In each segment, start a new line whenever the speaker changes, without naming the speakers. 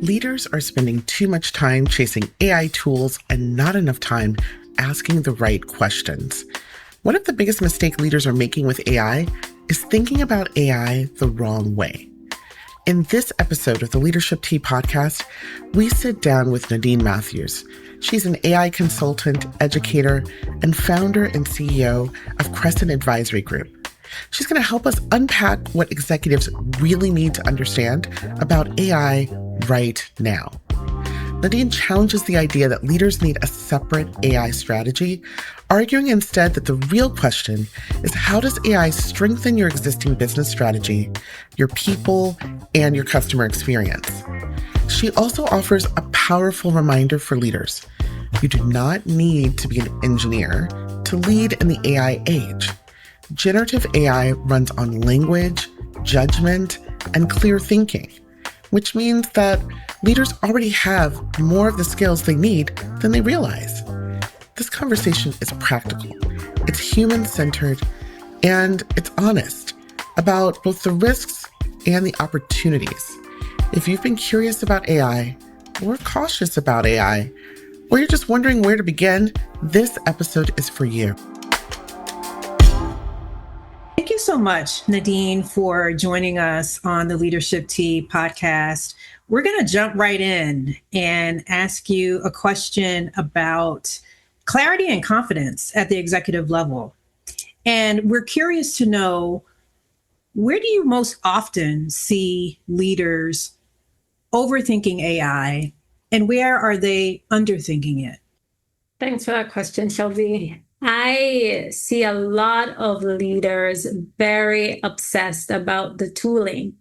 Leaders are spending too much time chasing AI tools and not enough time asking the right questions. One of the biggest mistakes leaders are making with AI is thinking about AI the wrong way. In this episode of the Leadership Tea podcast, we sit down with Nadeen Matthews. She's an AI consultant, educator, and founder and CEO of Crescent Advisory Group. She's going to help us unpack what executives really need to understand about AI right now. Nadeen challenges the idea that leaders need a separate AI strategy, arguing instead that the real question is, how does AI strengthen your existing business strategy, your people, and your customer experience? She also offers a powerful reminder for leaders. You do not need to be an engineer to lead in the AI age. Generative AI runs on language, judgment, and clear thinking, which means that leaders already have more of the skills they need than they realize. This conversation is practical, it's human-centered, and it's honest about both the risks and the opportunities. If you've been curious about AI, or cautious about AI, or you're just wondering where to begin, this episode is for you.
Thank you so much, Nadeen, for joining us on the Leadership Tea podcast. We're going to jump right in and ask you a question about clarity and confidence at the executive level. And we're curious to know, where do you most often see leaders overthinking AI, and where are they underthinking it?
Thanks for that question, Shelby. I see a lot of leaders very obsessed about the tooling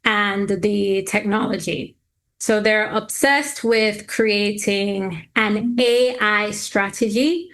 and the technology. So they're obsessed with creating an AI strategy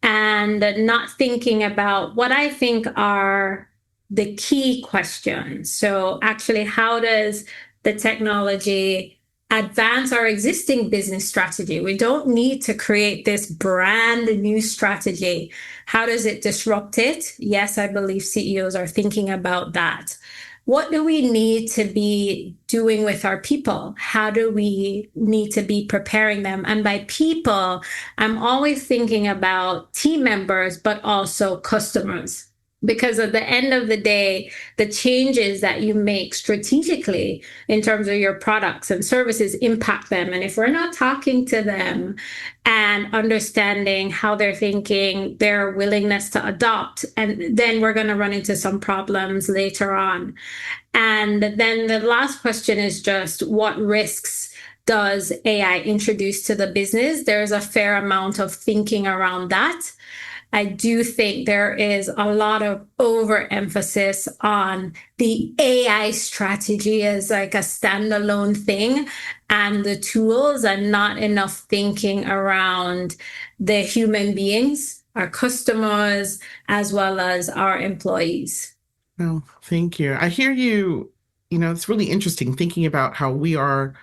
and not thinking about what I think are the key questions. So actually, how does the technology advance our existing business strategy? We don't need to create this brand new strategy. How does it disrupt it? Yes, I believe CEOs are thinking about that. What do we need to be doing with our people? How do we need to be preparing them? And by people, I'm always thinking about team members, but also customers. Because at the end of the day, the changes that you make strategically in terms of your products and services impact them. And if we're not talking to them and understanding how they're thinking, their willingness to adopt, and then we're going to run into some problems later on. And then the last question is just, what risks does AI introduce to the business? There's a fair amount of thinking around that. I do think there is a lot of overemphasis on the AI strategy as like a standalone thing and the tools, and not enough thinking around the human beings, our customers, as well as our employees.
Well, thank you. I hear you. It's really interesting thinking about how we are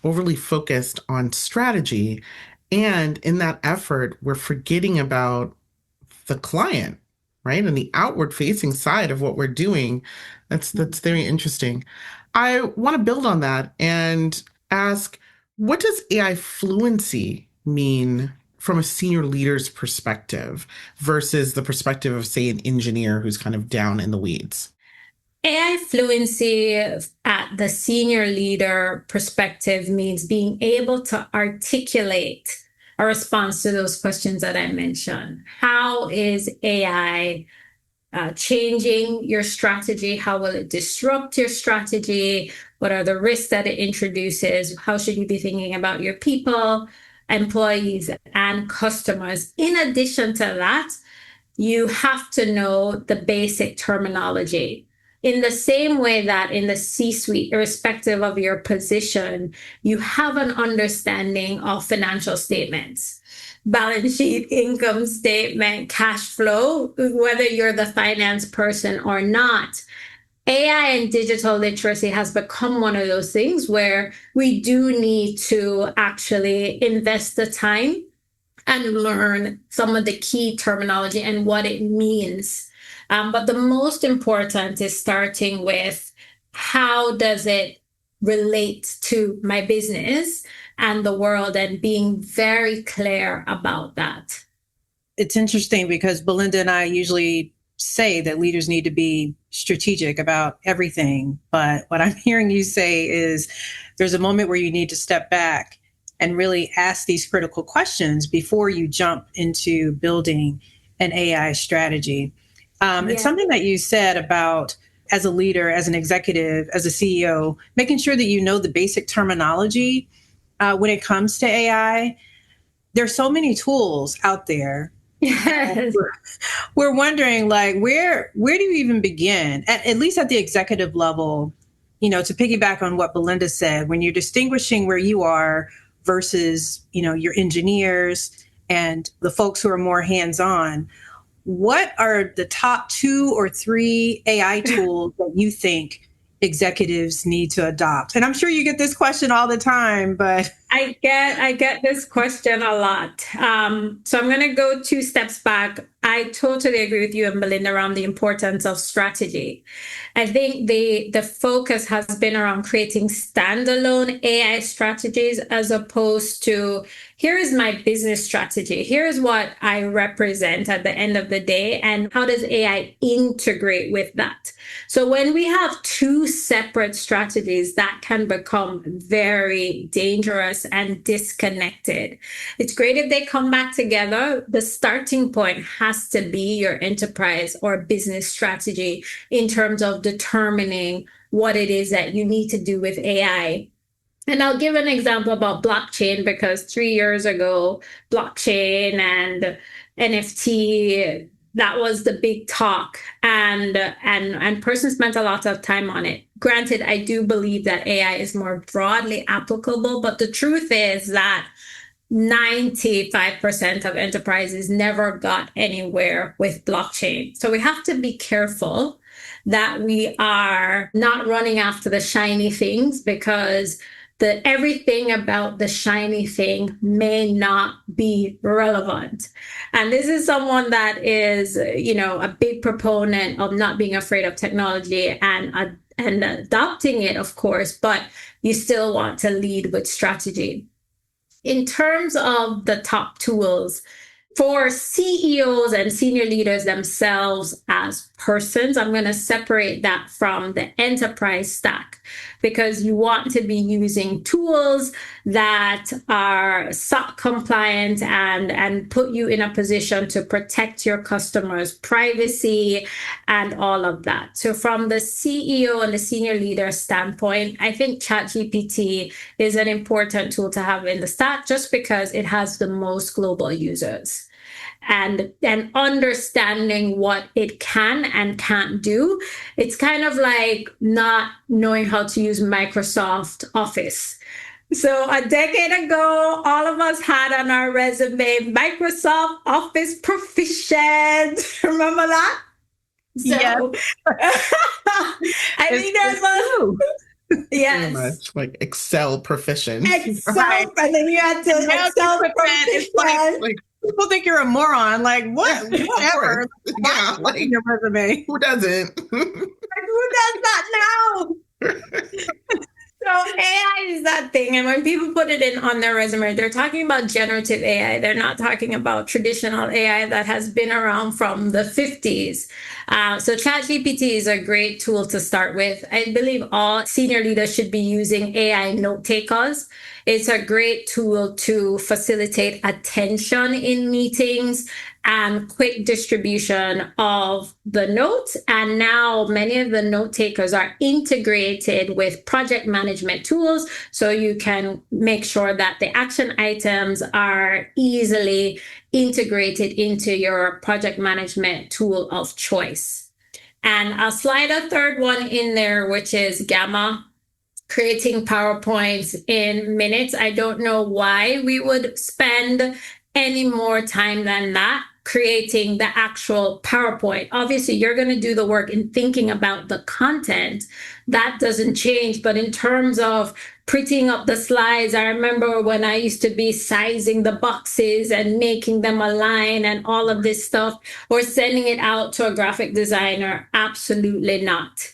overly focused on strategy. And in that effort, we're forgetting about the client, right? And the outward facing side of what we're doing. That's very interesting. I want to build on that and ask, what does AI fluency mean from a senior leader's perspective versus the perspective of, say, an engineer who's kind of down in the weeds?
AI fluency at the senior leader perspective means being able to articulate a response to those questions that I mentioned. How is AI changing your strategy? How will it disrupt your strategy? What are the risks that it introduces? How should you be thinking about your people, employees, and customers? In addition to that, you have to know the basic terminology. In the same way that in the C-suite, irrespective of your position, you have an understanding of financial statements, balance sheet, income statement, cash flow, whether you're the finance person or not. AI and digital literacy has become one of those things where we do need to actually invest the time and learn some of the key terminology and what it means. But the most important is starting with, how does it relate to my business and the world, and being very clear about that.
It's interesting because Belinda and I usually say that leaders need to be strategic about everything. But what I'm hearing you say is there's a moment where you need to step back and really ask these critical questions before you jump into building an AI strategy. And something that you said about, as a leader, as an executive, as a CEO, making sure that you know the basic terminology when it comes to AI. There's so many tools out there.
Yes.
We're wondering, like, where do you even begin? At least at the executive level, to piggyback on what Belinda said, when you're distinguishing where you are versus, your engineers and the folks who are more hands-on, what are the top 2 or 3 AI tools that you think executives need to adopt? And I'm sure you get this question all the time, but
I get this question a lot. So I'm going to go 2 steps back. I totally agree with you and Belinda around the importance of strategy. I think the focus has been around creating standalone AI strategies as opposed to, here is my business strategy. Here's what I represent at the end of the day, and how does AI integrate with that? So when we have 2 separate strategies, that can become very dangerous and disconnected. It's great if they come back together. The starting point has to be your enterprise or business strategy in terms of determining what it is that you need to do with AI. And I'll give an example about blockchain, because 3 years ago, blockchain and NFT, that was the big talk, and person spent a lot of time on it. Granted, I do believe that AI is more broadly applicable, but the truth is that 95% of enterprises never got anywhere with blockchain. So we have to be careful that we are not running after the shiny things, because everything about the shiny thing may not be relevant. And this is someone that is, a big proponent of not being afraid of technology and adopting it, of course, but you still want to lead with strategy. In terms of the top tools, for CEOs and senior leaders themselves as persons, I'm going to separate that from the enterprise stack, because you want to be using tools that are SOC compliant and put you in a position to protect your customers' privacy and all of that. So from the CEO and the senior leader standpoint, I think ChatGPT is an important tool to have in the stack, just because it has the most global users. And understanding what it can and can't do. It's kind of like not knowing how to use Microsoft Office. So a decade ago, all of us had on our resume, Microsoft Office proficient. Remember that? So,
yes.
I think there's a... Yes.
Very much like Excel proficient.
Excel, right. And then you had to Excel proficient.
Like, people think you're a moron. Like, what? Whatever.
Yeah, like
your resume.
Who doesn't?
Who does that now? So AI is that thing. And when people put it in on their resume, they're talking about generative AI. They're not talking about traditional AI that has been around from the 50s. So ChatGPT is a great tool to start with. I believe all senior leaders should be using AI note takers. It's a great tool to facilitate attention in meetings and quick distribution of the notes. And now many of the note takers are integrated with project management tools, so you can make sure that the action items are easily integrated into your project management tool of choice. And I'll slide a third one in there, which is Gamma, creating PowerPoints in minutes. I don't know why we would spend any more time than that creating the actual PowerPoint. Obviously, you're going to do the work in thinking about the content. That doesn't change. But in terms of printing up the slides, I remember when I used to be sizing the boxes and making them align and all of this stuff, or sending it out to a graphic designer. Absolutely not.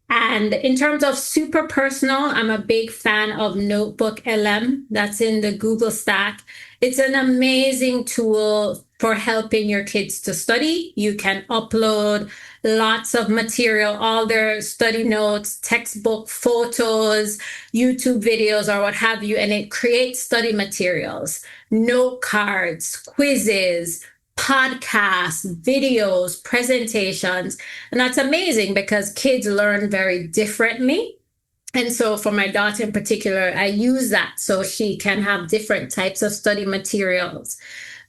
And in terms of super personal, I'm a big fan of Notebook LM. That's in the Google Stack. It's an amazing tool for helping your kids to study. You can upload lots of material, all their study notes, textbook photos, YouTube videos, or what have you, and it creates study materials, note cards, quizzes, podcasts, videos, presentations. And that's amazing because kids learn very differently. And so for my daughter in particular, I use that so she can have different types of study materials.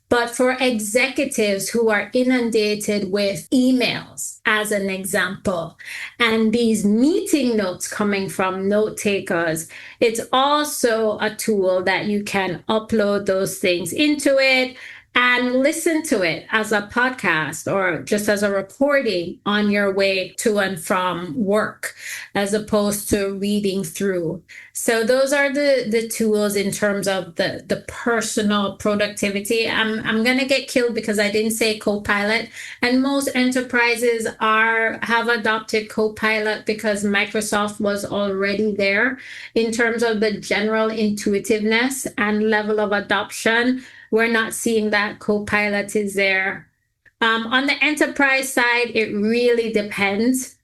But for executives who are inundated with emails, as an example, and these meeting notes coming from note takers, it's also a tool that you can upload those things into it and listen to it as a podcast or just as a recording on your way to and from work, as opposed to reading through. So those are the tools in terms of the personal productivity. I'm gonna get killed because I didn't say Copilot, and most enterprises have adopted Copilot because Microsoft was already there in terms of the general intuitiveness and level of adoption. We're not seeing that Copilot is there. On the enterprise side, it really depends.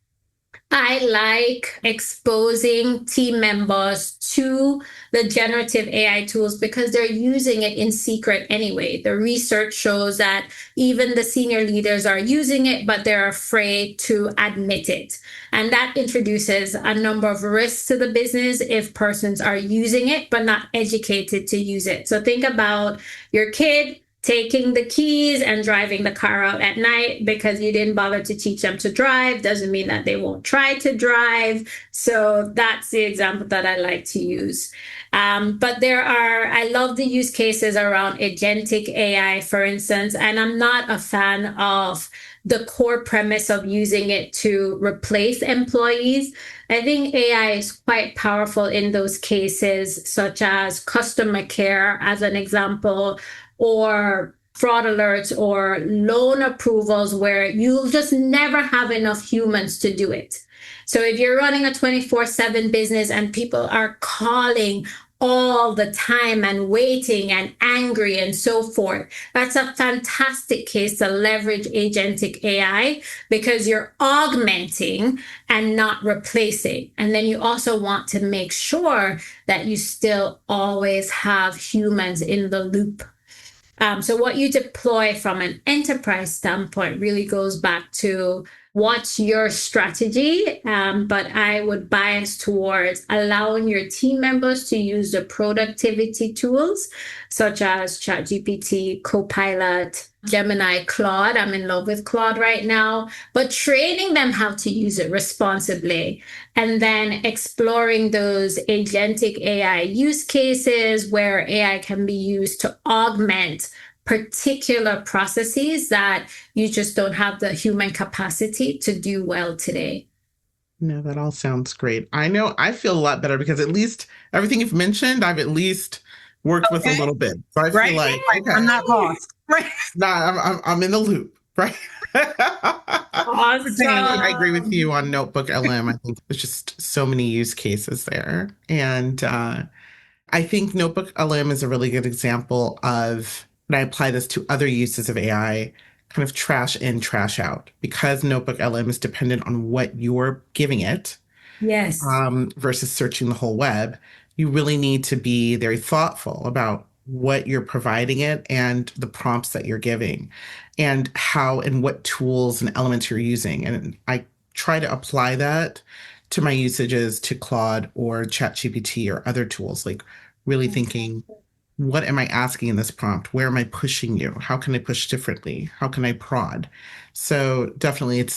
I like exposing team members to the generative AI tools because they're using it in secret anyway. The research shows that even the senior leaders are using it, but they're afraid to admit it. And that introduces a number of risks to the business if persons are using it, but not educated to use it. So think about your kid taking the keys and driving the car out at night because you didn't bother to teach them to drive doesn't mean that they won't try to drive. So that's the example that I like to use. But I love the use cases around agentic AI, for instance, and I'm not a fan of the core premise of using it to replace employees. I think AI is quite powerful in those cases, such as customer care, as an example, or fraud alerts or loan approvals where you'll just never have enough humans to do it. So if you're running a 24/7 business and people are calling all the time and waiting and angry and so forth, that's a fantastic case to leverage agentic AI because you're augmenting and not replacing. And then you also want to make sure that you still always have humans in the loop. So what you deploy from an enterprise standpoint really goes back to what's your strategy, but I would bias towards allowing your team members to use the productivity tools such as ChatGPT, Copilot, Gemini, Claude. I'm in love with Claude right now, but training them how to use it responsibly and then exploring those agentic AI use cases where AI can be used to augment particular processes that you just don't have the human capacity to do well today.
No, that all sounds great. I know I feel a lot better because at least everything you've mentioned, I've at least worked with a little bit. So I feel like, okay,
I'm not lost. Right.
I'm in the loop, right?
Awesome.
I agree with you on Notebook LM. I think there's just so many use cases there. And I think Notebook LM is a really good example of, and I apply this to other uses of AI, kind of trash in, trash out, because Notebook LM is dependent on what you're giving it.
Yes.
Versus searching the whole web. You really need to be very thoughtful about what you're providing it and the prompts that you're giving and how and what tools and elements you're using. And I try to apply that to my usages to Claude or ChatGPT or other tools, like really thinking, what am I asking in this prompt? Where am I pushing you? How can I push differently? How can I prod? So definitely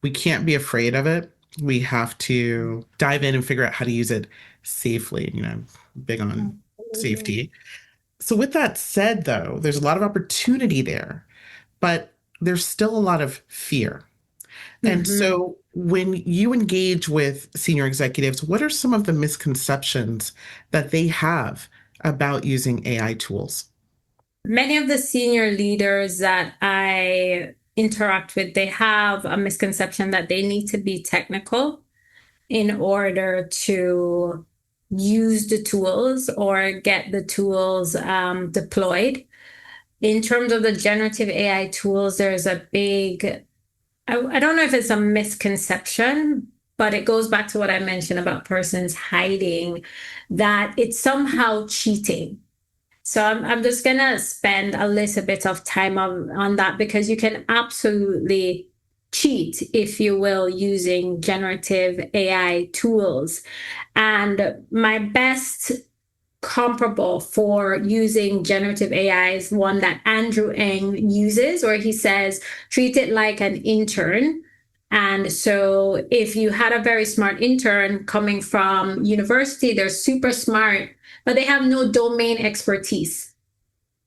we can't be afraid of it. We have to dive in and figure out how to use it safely. I'm big on safety. So with that said, though, there's a lot of opportunity there, but there's still a lot of fear. And so when you engage with senior executives, what are some of the misconceptions that they have about using AI tools?
Many of the senior leaders that I interact with, they have a misconception that they need to be technical in order to use the tools or get the tools deployed. In terms of the generative AI tools, there's a big, I don't know if it's a misconception, but it goes back to what I mentioned about persons hiding, that it's somehow cheating. So I'm just going to spend a little bit of time on that, because you can absolutely cheat, if you will, using generative AI tools. And my best comparable for using generative AI is one that Andrew Ng uses, where he says, treat it like an intern. And so if you had a very smart intern coming from university, they're super smart, but they have no domain expertise.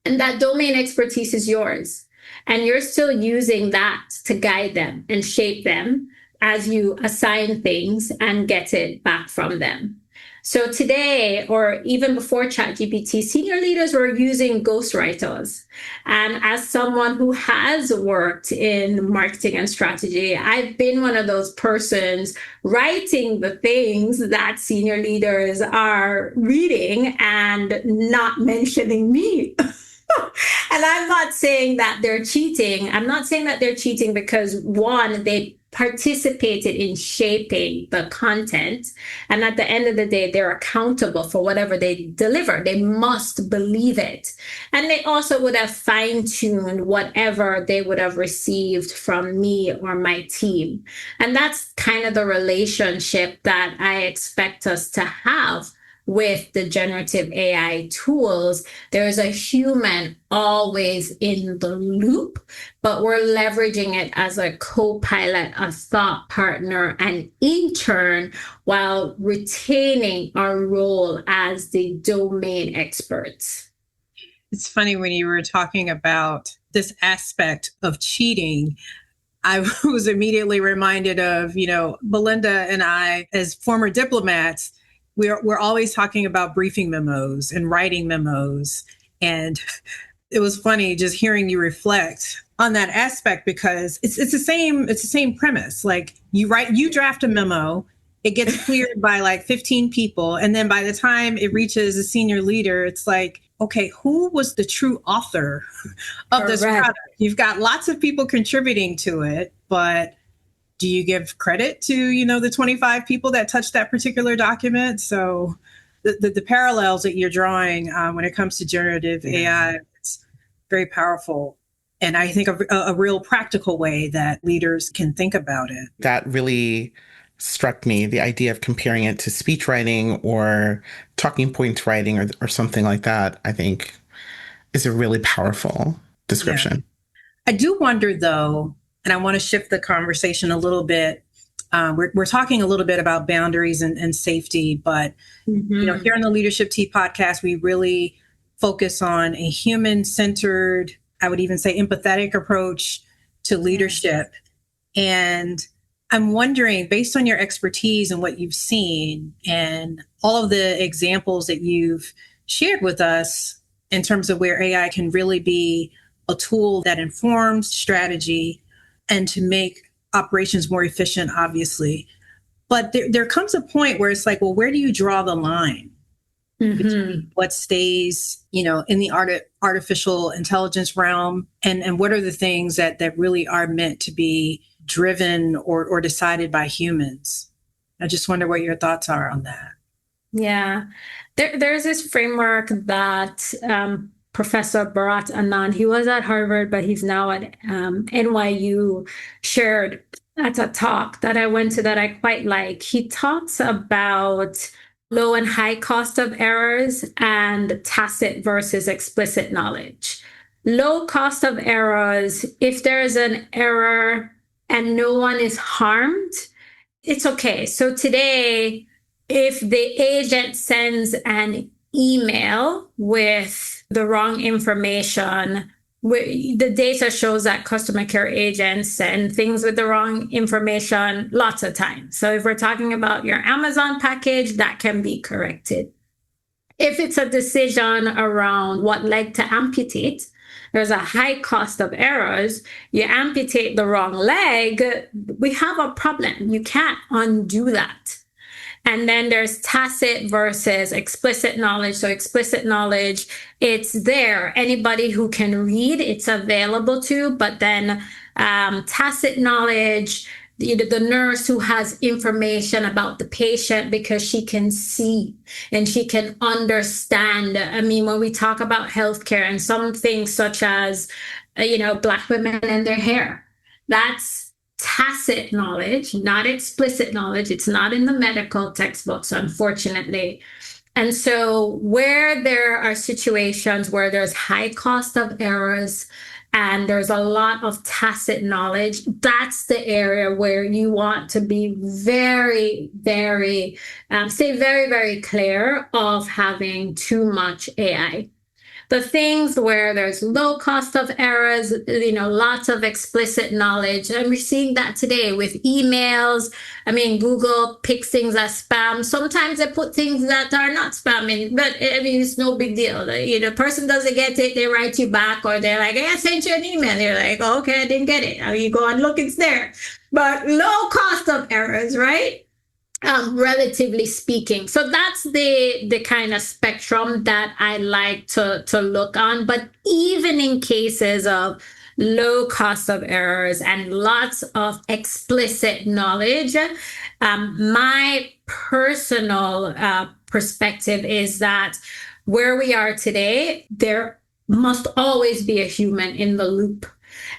And that domain expertise is yours. And you're still using that to guide them and shape them as you assign things and get it back from them. So today, or even before ChatGPT, senior leaders were using ghostwriters. And as someone who has worked in marketing and strategy, I've been one of those persons writing the things that senior leaders are reading and not mentioning me. And I'm not saying that they're cheating. I'm not saying that they're cheating because, one, they participated in shaping the content. And at the end of the day, they're accountable for whatever they deliver. They must believe it. And they also would have fine-tuned whatever they would have received from me or my team. And that's kind of the relationship that I expect us to have with the generative AI tools. There's a human always in the loop, but we're leveraging it as a co-pilot, a thought partner, an intern, while retaining our role as the domain experts.
It's funny when you were talking about this aspect of cheating, I was immediately reminded of, Belinda and I, as former diplomats, we're always talking about briefing memos and writing memos. And it was funny just hearing you reflect on that aspect, because it's the same premise. Like you draft a memo, it gets cleared by like 15 people. And then by the time it reaches a senior leader, it's like, okay, who was the true author of this product? You've got lots of people contributing to it, but do you give credit to, the 25 people that touched that particular document? So the parallels that you're drawing when it comes to generative AI, it's very powerful. And I think a real practical way that leaders can think about it.
That really struck me, the idea of comparing it to speech writing or talking points writing or something like that, I think is a really powerful description.
Yeah. I do wonder, though, and I want to shift the conversation a little bit. We're talking a little bit about boundaries and safety, but here on the Leadership Tea podcast, we really focus on a human-centered, I would even say empathetic approach to leadership. And I'm wondering, based on your expertise and what you've seen and all of the examples that you've shared with us in terms of where AI can really be a tool that informs strategy and to make operations more efficient, obviously. But there comes a point where it's like, well, where do you draw the line between what stays, in the artificial intelligence realm and what are the things that really are meant to be driven or decided by humans? I just wonder what your thoughts are on that.
Yeah, there's this framework that Professor Bharat Anand, he was at Harvard, but he's now at NYU, shared at a talk that I went to that I quite like. He talks about low and high cost of errors and tacit versus explicit knowledge. Low cost of errors, if there's an error and no one is harmed, it's okay. So today, if the agent sends an email with the wrong information, the data shows that customer care agents send things with the wrong information lots of times. So if we're talking about your Amazon package, that can be corrected. If it's a decision around what leg to amputate, there's a high cost of errors. You amputate the wrong leg, we have a problem. You can't undo that. And then there's tacit versus explicit knowledge. So explicit knowledge, it's there. Anybody who can read, it's available to. But then tacit knowledge, the nurse who has information about the patient because she can see and she can understand. I mean, when we talk about healthcare and some things such as, Black women and their hair, that's tacit knowledge, not explicit knowledge. It's not in the medical textbooks, unfortunately. And so where there are situations where there's high cost of errors and there's a lot of tacit knowledge, that's the area where you want to be very, very, stay very, very clear of having too much AI. The things where there's low cost of errors, lots of explicit knowledge. And we're seeing that today with emails. I mean, Google picks things as spam. Sometimes they put things that are not spamming, but I mean, it's no big deal. The person doesn't get it, they write you back, or they're like, hey, I sent you an email. You're like, oh, okay, I didn't get it. You go and look, it's there. But low cost of errors, right? Relatively speaking. So that's the kind of spectrum that I like to look on. But even in cases of low cost of errors and lots of explicit knowledge, my personal perspective is that where we are today, there must always be a human in the loop.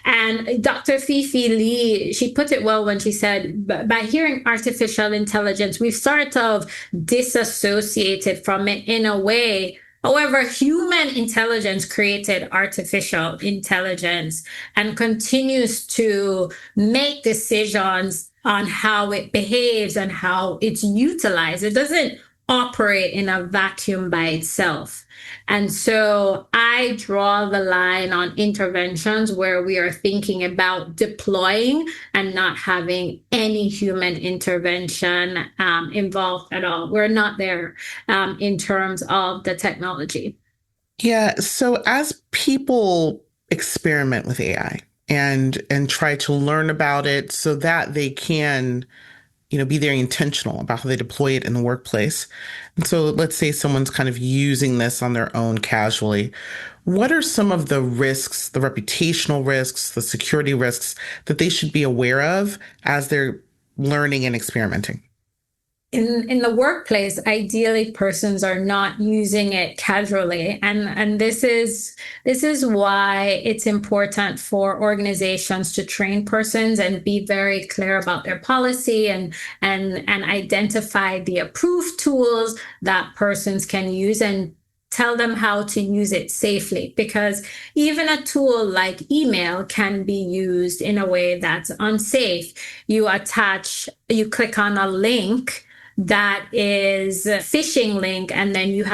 And Dr. Fifi Lee, she put it well when she said, by hearing artificial intelligence, we've sort of disassociated from it in a way. However, human intelligence created artificial intelligence and continues to make decisions on how it behaves and how it's utilized. It doesn't operate in a vacuum by itself. And so I draw the line on interventions where we are thinking about deploying and not having any human intervention involved at all. We're not there in terms of the technology.
Yeah. So as people experiment with AI and try to learn about it so that they can be very intentional about how they deploy it in the workplace. And so let's say someone's kind of using this on their own casually. What are some of the risks, the reputational risks, the security risks that they should be aware of as they're learning and experimenting?
In the workplace, ideally persons are not using it casually. And this is why it's important for organizations to train persons and be very clear about their policy and identify the approved tools that persons can use and tell them how to use it safely, because even a tool like email can be used in a way that's unsafe. You click on a link that is a phishing link, and then you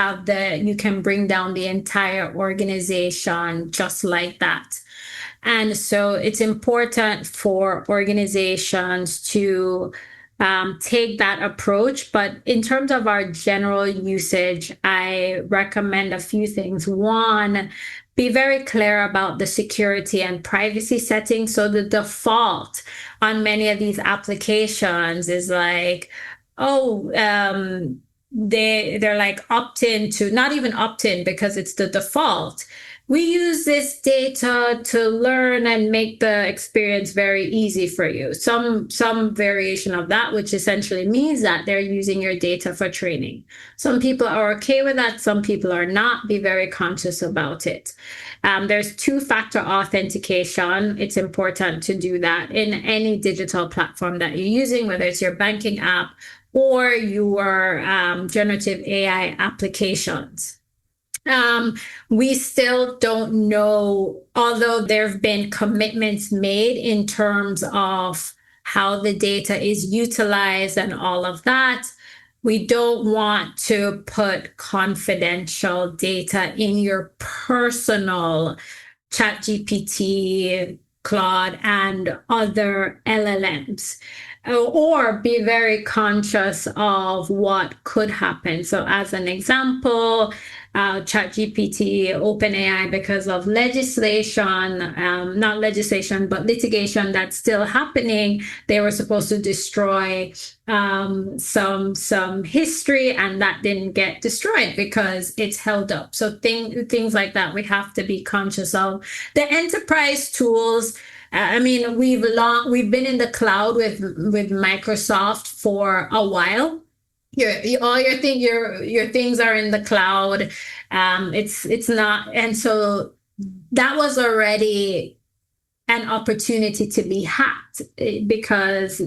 can bring down the entire organization just like that. And so it's important for organizations to take that approach. But in terms of our general usage, I recommend a few things. One, be very clear about the security and privacy settings. So the default on many of these applications is like, they're like opt-in to, not even opt-in because it's the default. We use this data to learn and make the experience very easy for you. Some variation of that, which essentially means that they're using your data for training. Some people are okay with that. Some people are not. Be very conscious about it. There's two-factor authentication. It's important to do that in any digital platform that you're using, whether it's your banking app or your generative AI applications. We still don't know, although there have been commitments made in terms of how the data is utilized and all of that. We don't want to put confidential data in your personal ChatGPT, Claude, and other LLMs. or be very conscious of what could happen. So as an example, ChatGPT, OpenAI, because of legislation, not legislation, but litigation that's still happening, they were supposed to destroy some history, and that didn't get destroyed because it's held up. So things like that we have to be conscious of. The enterprise tools, I mean, we've been in the cloud with Microsoft for a while. All your things are in the cloud. It's not, and so that was already an opportunity to be hacked because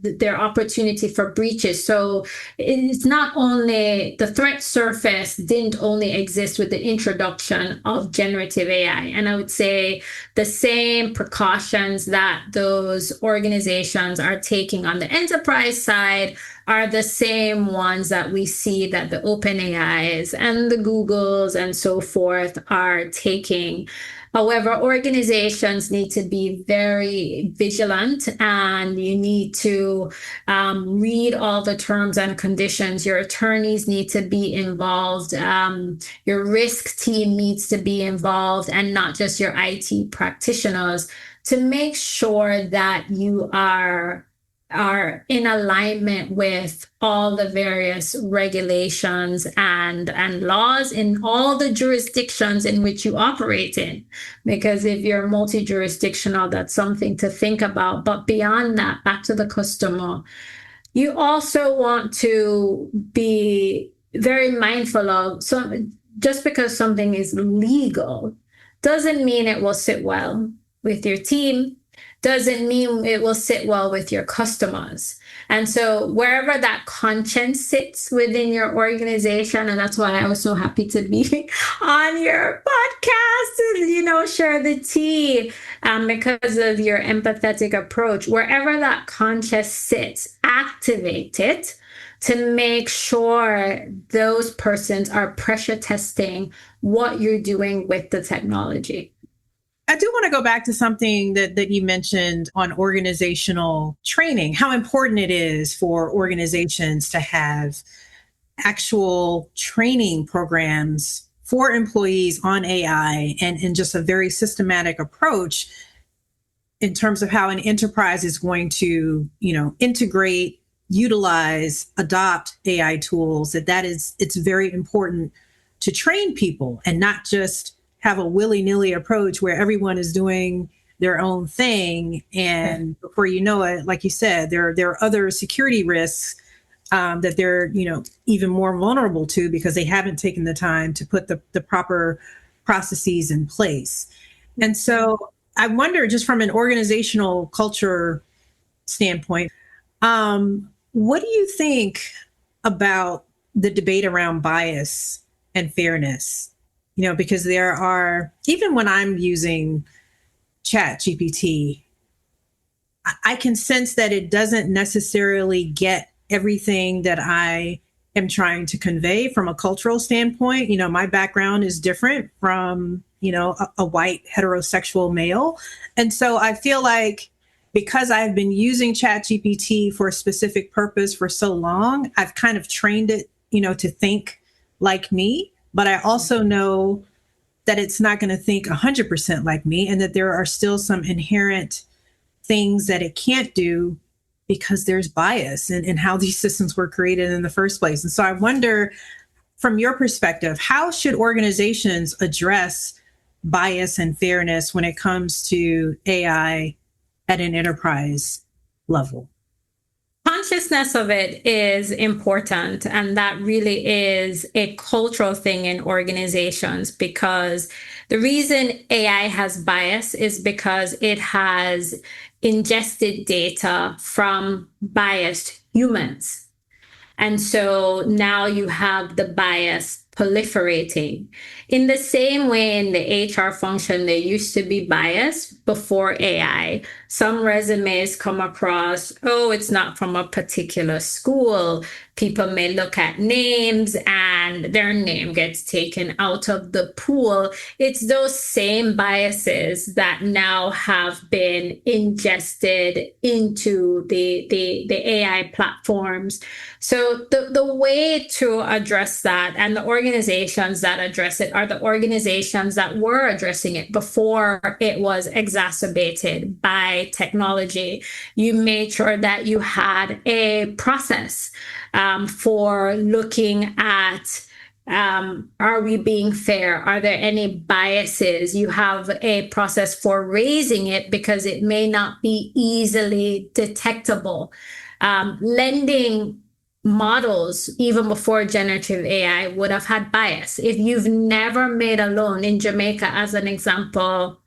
their opportunity for breaches. So it's not only the threat surface didn't only exist with the introduction of generative AI. And I would say the same precautions that those organizations are taking on the enterprise side are the same ones that we see that the OpenAIs and the Googles and so forth are taking. However, organizations need to be very vigilant, and you need to read all the terms and conditions. Your attorneys need to be involved. Your risk team needs to be involved, and not just your IT practitioners, to make sure that you are in alignment with all the various regulations and laws in all the jurisdictions in which you operate in. Because if you're multi-jurisdictional, that's something to think about. But beyond that, back to the customer, you also want to be very mindful of just because something is legal doesn't mean it will sit well with your team, doesn't mean it will sit well with your customers. And so wherever that conscience sits within your organization, and that's why I was so happy to be on your podcast and, share the tea, because of your empathetic approach. Wherever that conscience sits, activate it to make sure those persons are pressure testing what you're doing with the technology.
I do want to go back to something that you mentioned on organizational training, how important it is for organizations to have actual training programs for employees on AI and just a very systematic approach in terms of how an enterprise is going to, integrate, utilize, adopt AI tools, it's very important to train people and not just have a willy-nilly approach where everyone is doing their own thing. And before you know it, like you said, there are other security risks that they're, even more vulnerable to because they haven't taken the time to put the proper processes in place. And so I wonder, just from an organizational culture standpoint, what do you think about the debate around bias and fairness? Because there are, even when I'm using ChatGPT, I can sense that it doesn't necessarily get everything that I am trying to convey from a cultural standpoint. My background is different from, a white heterosexual male. And so I feel like because I've been using ChatGPT for a specific purpose for so long, I've kind of trained it, to think like me. But I also know that it's not going to think 100% like me, and that there are still some inherent things that it can't do because there's bias in how these systems were created in the first place. And so I wonder, from your perspective, how should organizations address bias and fairness when it comes to AI at an enterprise level?
Consciousness of it is important, and that really is a cultural thing in organizations, because the reason AI has bias is because it has ingested data from biased humans. And so now you have the bias proliferating. In the same way in the HR function, there used to be bias before AI. Some resumes come across, oh, it's not from a particular school. People may look at names and their name gets taken out of the pool. It's those same biases that now have been ingested into the AI platforms. So the way to address that, and the organizations that address it, are the organizations that were addressing it before it was exacerbated by technology. You made sure that you had a process for looking at, are we being fair? Are there any biases? You have a process for raising it because it may not be easily detectable. Lending models, even before generative AI, would have had bias. If you've never made a loan in Jamaica, as an example,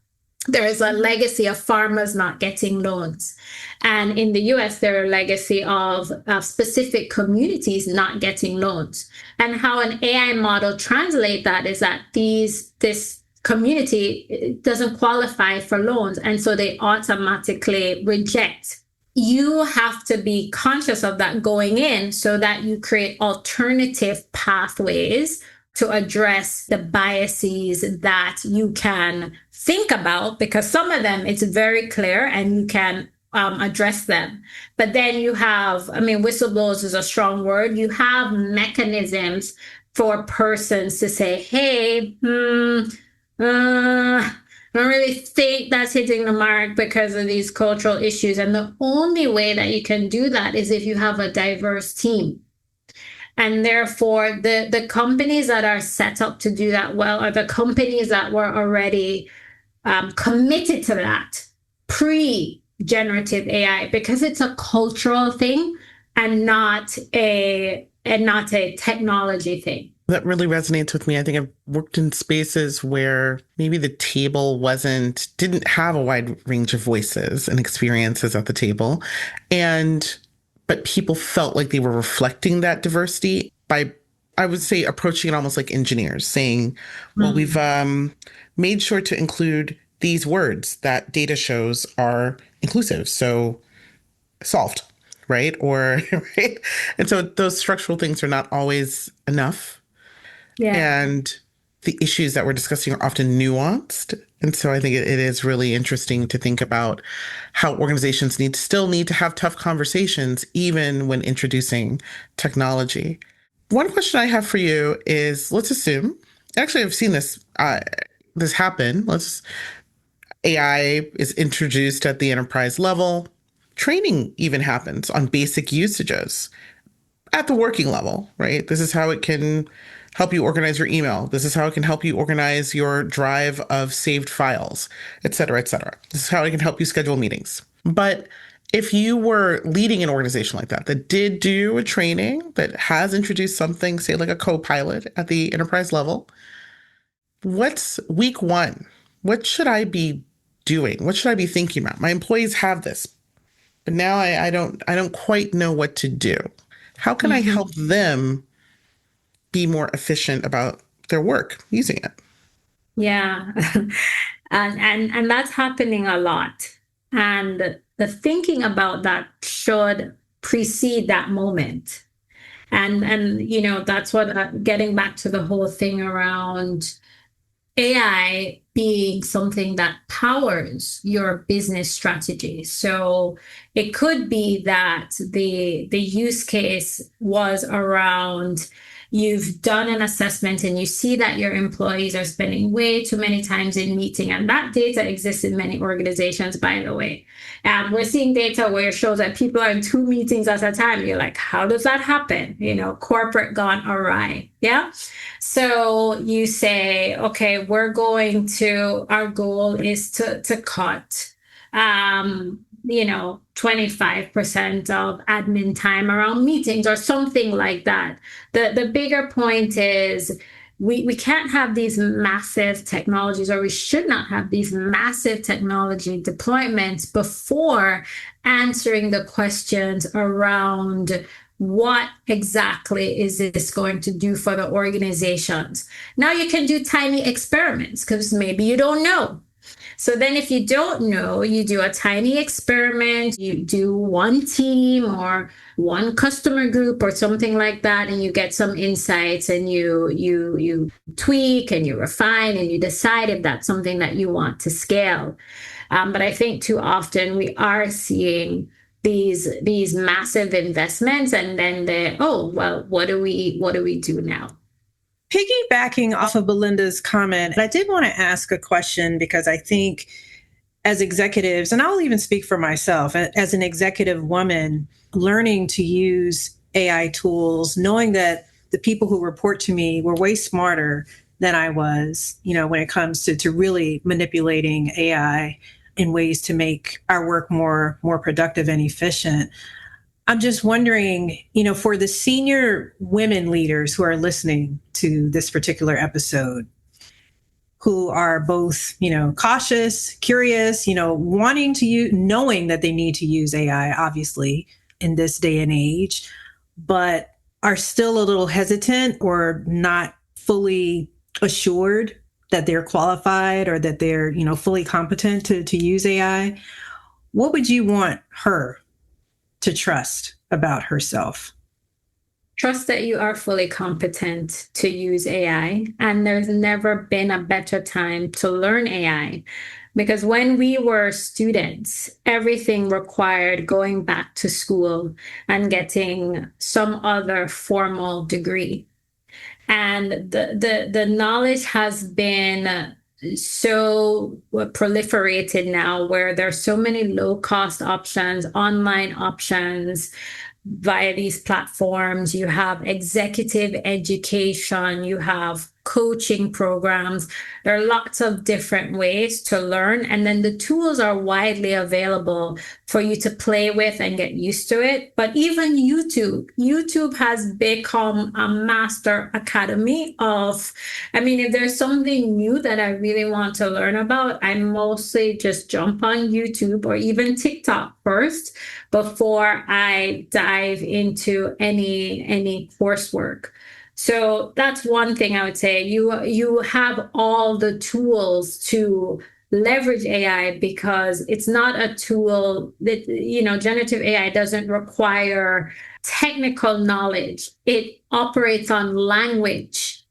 there is a legacy of farmers not getting loans. And in the US, there are a legacy of specific communities not getting loans. And how an AI model translates that is that this community doesn't qualify for loans, and so they automatically reject. You have to be conscious of that going in so that you create alternative pathways to address the biases that you can think about, because some of them it's very clear and you can address them. But then you have, whistleblowers is a strong word. You have mechanisms for persons to say, hey, I don't really think that's hitting the mark because of these cultural issues. And the only way that you can do that is if you have a diverse team. And therefore, the companies that are set up to do that well are the companies that were already committed to that pre-generative AI, because it's a cultural thing and not a technology thing.
That really resonates with me. I think I've worked in spaces where maybe the table didn't have a wide range of voices and experiences at the table. But people felt like they were reflecting that diversity by, I would say, approaching it almost like engineers, saying, well, we've made sure to include these words that data shows are inclusive. So solved, right? Right? And so those structural things are not always enough. Yeah. And the issues that we're discussing are often nuanced. And so I think it is really interesting to think about how organizations still need to have tough conversations, even when introducing technology. One question I have for you is, let's assume, actually, I've seen this happen. AI is introduced at the enterprise level. Training even happens on basic usages at the working level, right? This is how it can help you organize your email. This is how it can help you organize your drive of saved files, et cetera, et cetera. This is how it can help you schedule meetings. But if you were leading an organization like that did do a training, that has introduced something, say like a co-pilot at the enterprise level, what's week one? What should I be doing? What should I be thinking about? My employees have this, but now I don't quite know what to do. How can I help them be more efficient about their work using it?
Yeah. and that's happening a lot. And the thinking about that should precede that moment. And that's what, getting back to the whole thing around AI being something that powers your business strategy. So it could be that the use case was around, you've done an assessment and you see that your employees are spending way too many times in meeting. And that data exists in many organizations, by the way. And we're seeing data where it shows that people are in 2 meetings at a time. You're like, how does that happen? Corporate gone awry. Yeah. So you say, okay, our goal is to cut, 25% of admin time around meetings or something like that. The bigger point is we can't have these massive technologies, or we should not have these massive technology deployments before answering the questions around what exactly is this going to do for the organizations. Now you can do tiny experiments because maybe you don't know. So then if you don't know, you do a tiny experiment, you do one team or one customer group or something like that, and you get some insights, and you tweak and you refine and you decide if that's something that you want to scale. But I think too often we are seeing these massive investments, and then what do we do now?
Piggybacking off of Belinda's comment, I did want to ask a question, because I think as executives, and I'll even speak for myself, as an executive woman, learning to use AI tools, knowing that the people who report to me were way smarter than I was, when it comes to really manipulating AI in ways to make our work more productive and efficient. I'm just wondering, for the senior women leaders who are listening to this particular episode, who are both, cautious, curious, wanting to use, knowing that they need to use AI, obviously, in this day and age, but are still a little hesitant or not fully assured that they're qualified or that they're, fully competent to use AI. What would you want her to trust about herself?
Trust that you are fully competent to use AI. And there's never been a better time to learn AI. Because when we were students, everything required going back to school and getting some other formal degree. And the knowledge has been so proliferated now, where there's so many low-cost options, online options via these platforms. You have executive education, you have coaching programs. There are lots of different ways to learn. And then the tools are widely available for you to play with and get used to it. But even YouTube has become a master academy of, if there's something new that I really want to learn about, I mostly just jump on YouTube or even TikTok first before I dive into any coursework. So that's one thing I would say. You have all the tools to leverage AI, because it's not a tool that, generative AI doesn't require technical knowledge. It operates on language.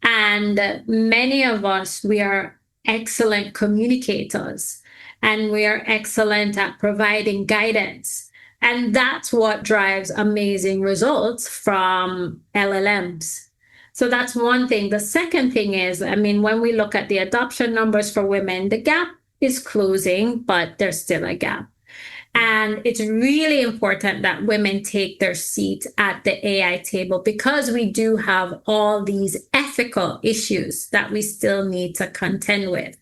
And many of us, we are excellent communicators, and we are excellent at providing guidance. And that's what drives amazing results from LLMs. So that's one thing. The second thing is, when we look at the adoption numbers for women, the gap is closing, but there's still a gap. And it's really important that women take their seat at the AI table, because we do have all these ethical issues that we still need to contend with.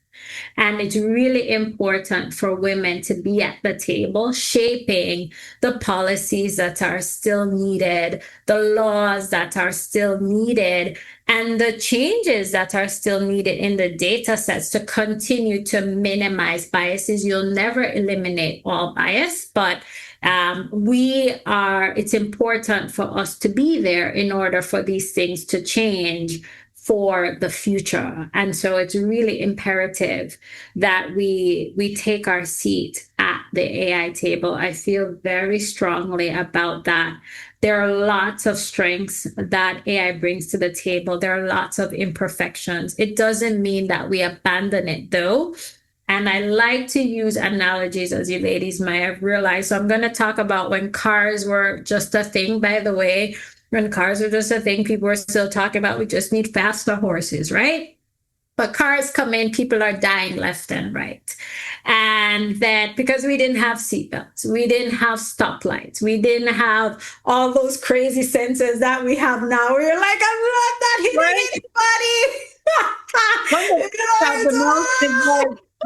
And it's really important for women to be at the table, shaping the policies that are still needed, the laws that are still needed, and the changes that are still needed in the data sets to continue to minimize biases. You'll never eliminate all bias, but it's important for us to be there in order for these things to change for the future. And so it's really imperative that we take our seat at the AI table. I feel very strongly about that. There are lots of strengths that AI brings to the table. There are lots of imperfections. It doesn't mean that we abandon it, though. And I like to use analogies, as you ladies might have realized. So I'm going to talk about when cars were just a thing, by the way. When cars were just a thing, people were still talking about, we just need faster horses, right? But cars come in, people are dying left and right. And that because we didn't have seatbelts, we didn't have stoplights, we didn't have all those crazy sensors that we have now. We were like, I'm not hitting anybody.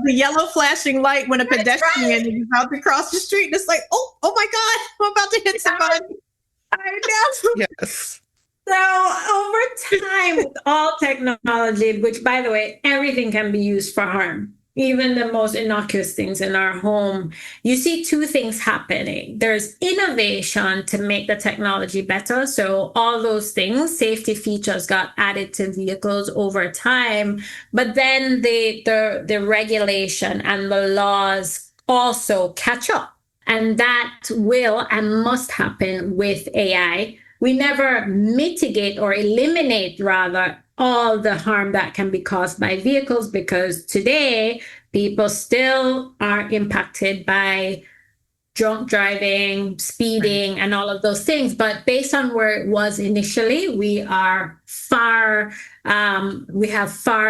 The yellow flashing light when a pedestrian is about to cross the street, and it's like, oh my God, I'm about to hit somebody.
I know.
Yes.
So over time, with all technology, which by the way, everything can be used for harm. even the most innocuous things in our home, you see two things happening. There's innovation to make the technology better. So all those things, safety features got added to vehicles over time, but then the regulation and the laws also catch up. And that will and must happen with AI. We never mitigate or eliminate, rather, all the harm that can be caused by vehicles, because today people still are impacted by drunk driving, speeding, and all of those things. But based on where it was initially, we have far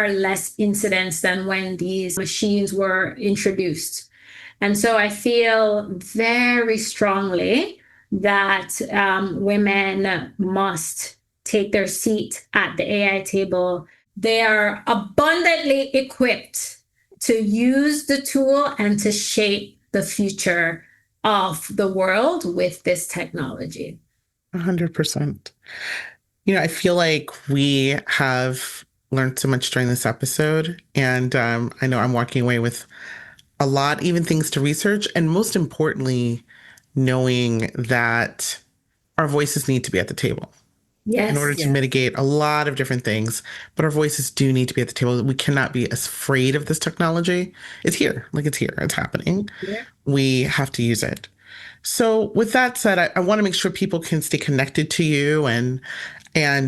less incidents than when these machines were introduced. And so I feel very strongly that women must take their seat at the AI table. They are abundantly equipped to use the tool and to shape the future of the world with this technology.
100%. I feel like we have learned so much during this episode, and I know I'm walking away with a lot, even things to research, and most importantly, knowing that our voices need to be at the table.
Yes.
In order to mitigate a lot of different things, but our voices do need to be at the table. We cannot be afraid of this technology. It's here, it's happening. Yeah. We have to use it. So with that said, I want to make sure people can stay connected to you and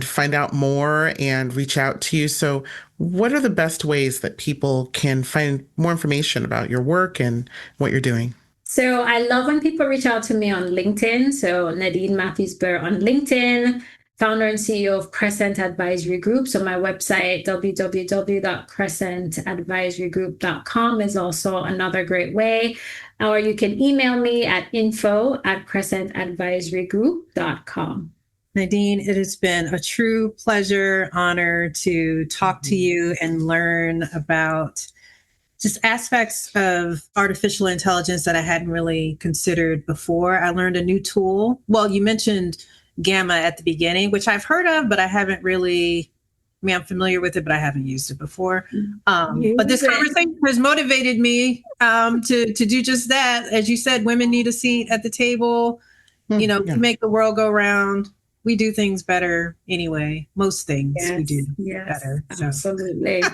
find out more and reach out to you. So what are the best ways that people can find more information about your work and what you're doing?
So I love when people reach out to me on LinkedIn. So Nadeen Matthews Burr on LinkedIn, founder and CEO of Crescent Advisory Group. So my website, www.crescentadvisorygroup.com, is also another great way. Or you can email me at info@crescentadvisorygroup.com.
Nadeen, it has been a true pleasure, honor to talk to you and learn about just aspects of artificial intelligence that I hadn't really considered before. I learned a new tool. Well, you mentioned Gamma at the beginning, which I've heard of, but I haven't really, I'm familiar with it, but I haven't used it before. But this conversation has motivated me to do just that. As you said, women need a seat at the table, to make the world go round. We do things better anyway. Most things we do better. So.
Absolutely.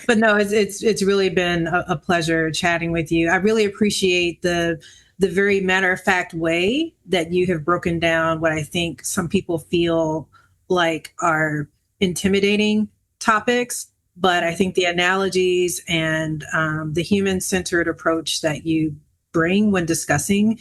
But no, it's really been a pleasure chatting with you. I really appreciate the very matter-of-fact way that you have broken down what I think some people feel like are intimidating topics. But I think the analogies and the human-centered approach that you bring when discussing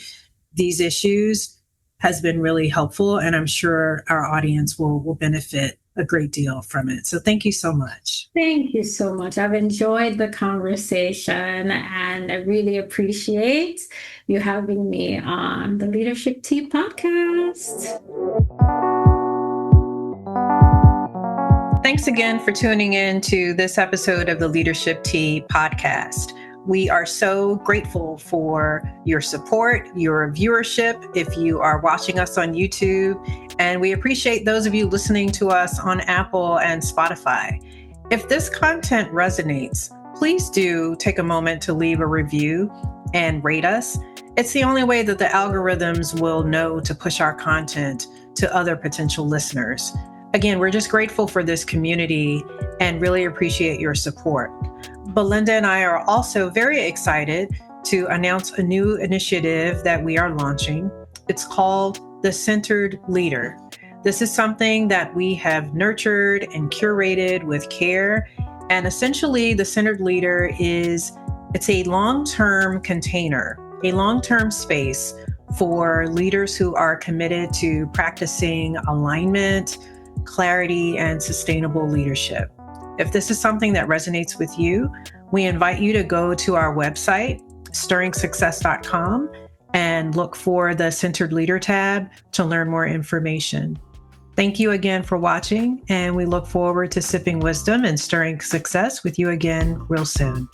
these issues has been really helpful. And I'm sure our audience will benefit a great deal from it. So thank you so much.
Thank you so much. I've enjoyed the conversation, and I really appreciate you having me on the Leadership Tea podcast.
Thanks again for tuning in to this episode of the Leadership Tea podcast. We are so grateful for your support, your viewership, if you are watching us on YouTube, and we appreciate those of you listening to us on Apple and Spotify. If this content resonates, please do take a moment to leave a review and rate us. It's the only way that the algorithms will know to push our content to other potential listeners. Again, we're just grateful for this community and really appreciate your support. Belinda and I are also very excited to announce a new initiative that we are launching. It's called the Centered Leader. This is something that we have nurtured and curated with care. And essentially, the Centered Leader it's a long-term container, a long-term space for leaders who are committed to practicing alignment, clarity, and sustainable leadership. If this is something that resonates with you, we invite you to go to our website, stirringsuccess.com, and look for the Centered Leader tab to learn more information. Thank you again for watching, and we look forward to sipping wisdom and stirring success with you again real soon.